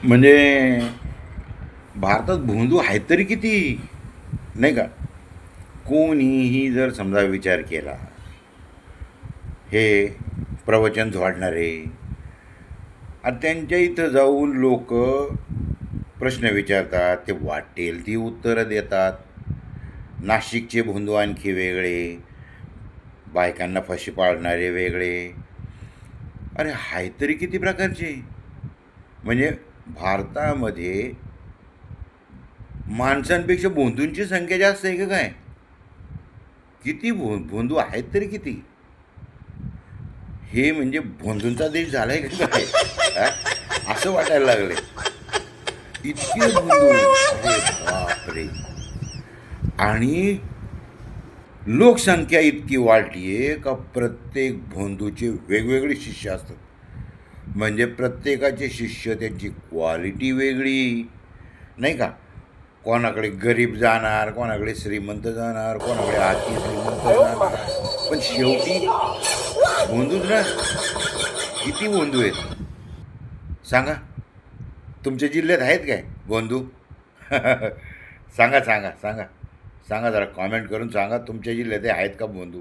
म्हणजे भारतात भोंदू आहेत तरी किती, नाही का? कोणीही जर समजा विचार केला, हे प्रवचन झोडणारे आणि त्यांच्या इथं जाऊन लोक प्रश्न विचारतात, ते वाटेल ती उत्तरं देतात. नाशिकचे भोंदू आणखी वेगळे, बायकांना फशी पाळणारे वेगळे. अरे हाय तरी किती प्रकारचे. म्हणजे भारतामध्ये माणसांपेक्षा भोंदूंची संख्या जास्त आहे का काय? किती भोंदू आहेत तरी किती. हे म्हणजे भोंदूंचा देश झालाय का काय? हा? असं वाटायला लागले. इतके भोंदू, अरे बापरे. आणि लोकसंख्या इतकी वाढली आहे का प्रत्येक भोंदूचे वेगवेगळे शिष्य असतात. म्हणजे प्रत्येकाचे शिष्य, त्यांची क्वालिटी वेगळी, नाही का? कोणाकडे गरीब जाणार, कोणाकडे श्रीमंत जाणार, कोणाकडे अति श्रीमंत जाणार. पण शेवटी भोंदूच ना. किती भोंदू आहेत सांगा? तुमच्या जिल्ह्यात आहेत काय भोंदू? सांगा सांगा सांगा. सांगा जरा कॉमेंट करून सांगा, तुमच्या जिल्ह्यात आहेत का भोंदू?